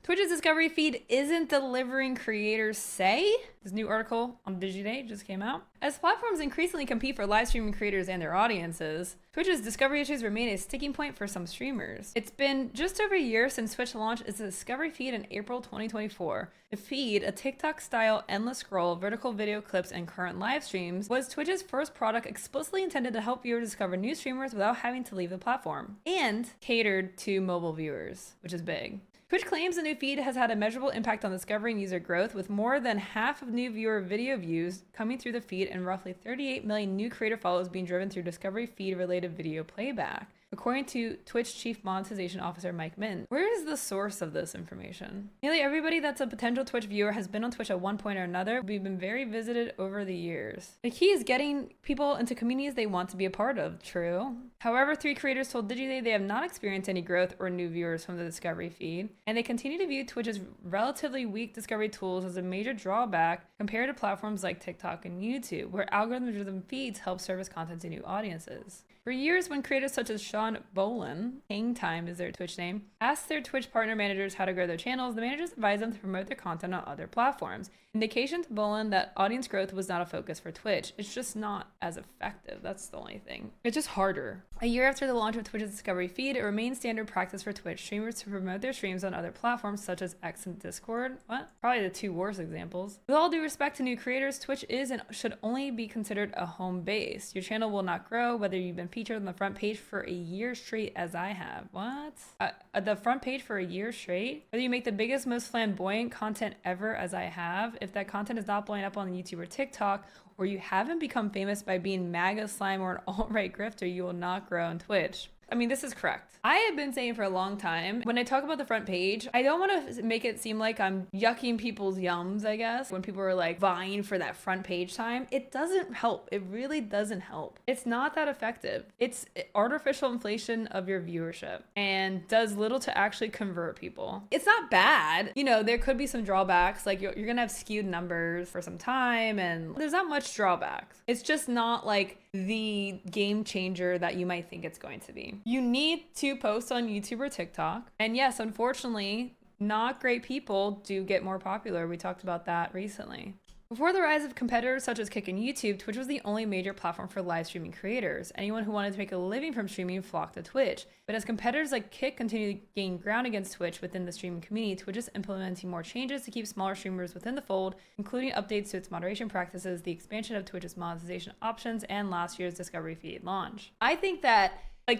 Twitch's discovery feed isn't delivering, creators say. This new article on Digiday just came out. As platforms increasingly compete for live streaming creators and their audiences, Twitch's discovery issues remain a sticking point for some streamers. It's been just over a year since Twitch launched its discovery feed in April 2024. The feed, a TikTok-style endless scroll of vertical video clips and current live streams, was Twitch's first product explicitly intended to help viewers discover new streamers without having to leave the platform, and catered to mobile viewers, which is big. Twitch claims the new feed has had a measurable impact on discovery and user growth, with more than half of new viewer video views coming through the feed and roughly 38 million new creator follows being driven through discovery feed-related video playback, according to Twitch Chief Monetization Officer Mike Min. Where is the source of this information? Nearly everybody that's a potential Twitch viewer has been on Twitch at one point or another. We've been very visited over the years. The key is getting people into communities they want to be a part of. True. However, 3 creators told Digiday they have not experienced any growth or new viewers from the discovery feed, and they continue to view Twitch's relatively weak discovery tools as a major drawback compared to platforms like TikTok and YouTube, where algorithm-driven feeds help service content to new audiences. For years, when creators such as Sean Bolan, Hang Time is their Twitch name, asked their Twitch partner managers how to grow their channels, the managers advised them to promote their content on other platforms. Indication to Bolan that audience growth was not a focus for Twitch. It's just not as effective. That's the only thing. It's just harder. A year after the launch of Twitch's discovery feed, it remains standard practice for Twitch streamers to promote their streams on other platforms such as X and Discord. What? Probably the 2 worst examples. With all due respect to new creators, Twitch is and should only be considered a home base. Your channel will not grow whether you've been featured on the front page for a year straight as I have. What? The front page for a year straight? Whether you make the biggest, most flamboyant content ever as I have, if that content is not blowing up on YouTube or TikTok, or you haven't become famous by being MAGA slime or an alt-right grifter, you will not grow on Twitch. I mean, this is correct. I have been saying for a long time, when I talk about the front page, I don't want to make it seem like I'm yucking people's yums, I guess. When people are like vying for that front page time, it doesn't help. It really doesn't help. It's not that effective. It's artificial inflation of your viewership and does little to actually convert people. It's not bad. You know, there could be some drawbacks. Like you're going to have skewed numbers for some time and there's not much drawbacks. It's just not like the game changer that you might think it's going to be. You need to post on YouTube or TikTok. And yes, unfortunately, not great people do get more popular. We talked about that recently. Before the rise of competitors such as Kick and YouTube, Twitch was the only major platform for live streaming creators. Anyone who wanted to make a living from streaming flocked to Twitch. But as competitors like Kick continue to gain ground against Twitch within the streaming community, Twitch is implementing more changes to keep smaller streamers within the fold, including updates to its moderation practices, the expansion of Twitch's monetization options, and last year's discovery feed launch. I think that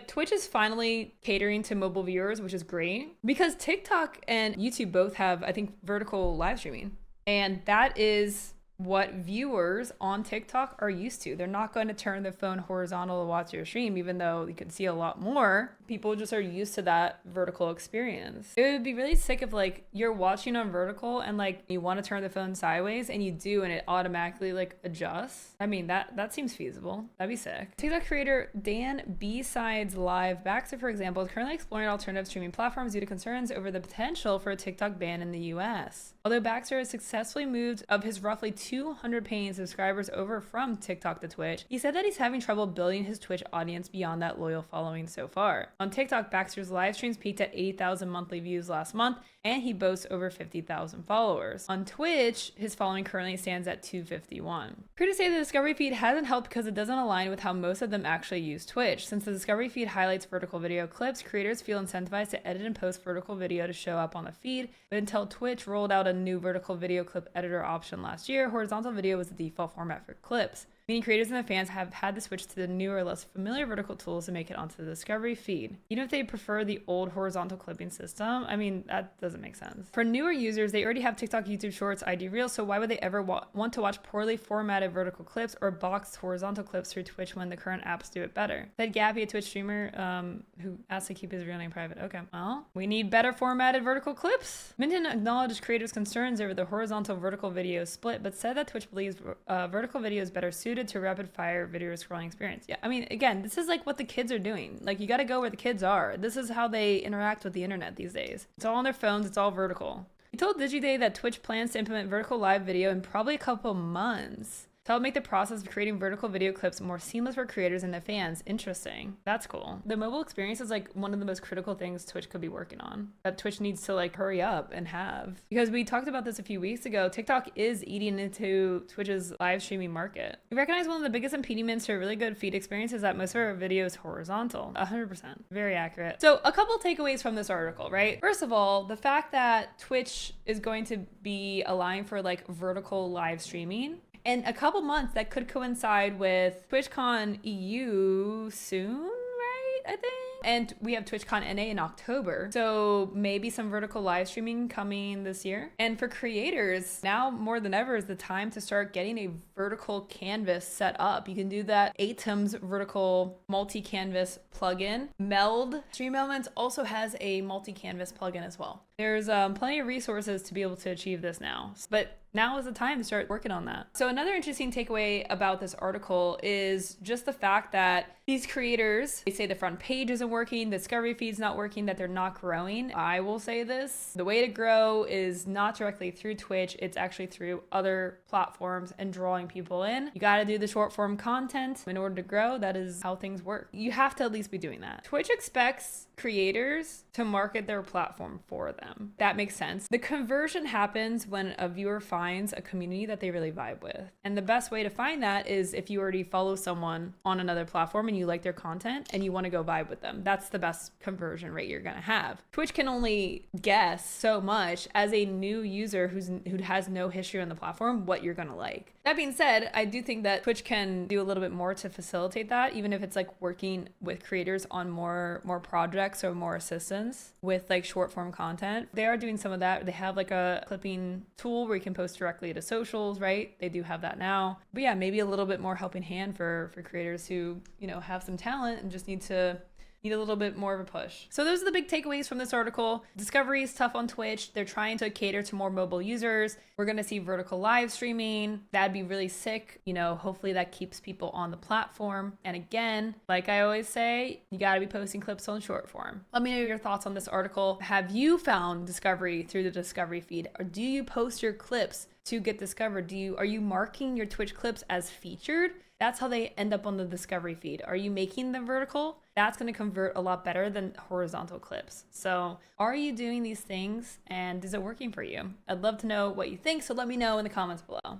Twitch is finally catering to mobile viewers, which is great, because TikTok and YouTube both have, I think, vertical live streaming. And that is what viewers on TikTok are used to. They're not going to turn their phone horizontal to watch your stream, even though you can see a lot more. People just are used to that vertical experience. It would be really sick if you're watching on vertical and you want to turn the phone sideways and you do and it automatically adjusts. I mean, that seems feasible. That'd be sick. TikTok creator Dan B-Sides Live Baxter, for example, is currently exploring alternative streaming platforms due to concerns over the potential for a TikTok ban in the US. Although Baxter has successfully moved of his roughly 200 paying subscribers over from TikTok to Twitch, he said that he's having trouble building his Twitch audience beyond that loyal following so far. On TikTok, Baxter's live streams peaked at 80,000 monthly views last month, and he boasts over 50,000 followers. On Twitch, his following currently stands at 251. Critics say the discovery feed hasn't helped because it doesn't align with how most of them actually use Twitch. Since the discovery feed highlights vertical video clips, creators feel incentivized to edit and post vertical video to show up on the feed, but until Twitch rolled out a new vertical video clip editor option last year, horizontal video was the default format for clips. Meaning creators and their fans have had to switch to the newer, less familiar vertical tools to make it onto the discovery feed. Even if they prefer the old horizontal clipping system, I mean, that doesn't make sense. For newer users, they already have TikTok, YouTube Shorts, IG Reels, so why would they ever want to watch poorly formatted vertical clips or boxed horizontal clips through Twitch when the current apps do it better? Said Gappy, a Twitch streamer who asked to keep his real name private. Okay, well, we need better formatted vertical clips. Minton acknowledged creators' concerns over the horizontal vertical video split, but said that Twitch believes vertical video is better suited to rapid fire video scrolling experience. Yeah, I mean, again, this is what the kids are doing. You got to go where the kids are. This is how they interact with the internet these days. It's all on their phones. It's all vertical. He told Digiday that Twitch plans to implement vertical live video in probably a couple months. to help make the process of creating vertical video clips more seamless for creators and their fans. Interesting. That's cool. The mobile experience is like one of the most critical things Twitch could be working on, that Twitch needs to like hurry up and have. Because we talked about this a few weeks ago, TikTok is eating into Twitch's live streaming market. We recognize one of the biggest impediments to a really good feed experience is that most of our video is horizontal. 100%. Very accurate. So a couple takeaways from this article, right? First of all, the fact that Twitch is going to be allowing for like vertical live streaming in a couple months, that could coincide with TwitchCon EU soon, right? I think. And we have TwitchCon NA in October. So maybe some vertical live streaming coming this year. And for creators, now more than ever is the time to start getting a vertical canvas set up. You can do that Atom's vertical multi-canvas plugin. Meld Stream Elements also has a multi-canvas plugin as well. There's plenty of resources to be able to achieve this now. But now is the time to start working on that. So another interesting takeaway about this article is just the fact that these creators, they say the front page isn't working, the discovery feed's not working, that they're not growing. I will say this, the way to grow is not directly through Twitch, it's actually through other platforms and drawing people in. You gotta do the short form content in order to grow. That is how things work. You have to at least be doing that. Twitch expects creators to market their platform for them. That makes sense. The conversion happens when a viewer finds a community that they really vibe with. And the best way to find that is if you already follow someone on another platform and you like their content and you want to go vibe with them. That's the best conversion rate you're going to have. Twitch can only guess so much as a new user who has no history on the platform what you're going to like. That being said, I do think that Twitch can do a little bit more to facilitate that, even if it's like working with creators on more projects or more assistance with like short form content. They are doing some of that. They have like a clipping tool where you can post directly to socials, right? They do have that now. But yeah, maybe a little bit more helping hand for creators who, you know, have some talent and just need a little bit more of a push. So those are the big takeaways from this article. Discovery is tough on Twitch. They're trying to cater to more mobile users. We're going to see vertical live streaming. That'd be really sick. You know, hopefully that keeps people on the platform. And again, like I always say, you got to be posting clips on short form. Let me know your thoughts on this article. Have you found discovery through the discovery feed? Or do you post your clips to get discovered? Are you marking your Twitch clips as featured? That's how they end up on the discovery feed. Are you making them vertical? That's going to convert a lot better than horizontal clips. So are you doing these things and is it working for you? I'd love to know what you think, so let me know in the comments below.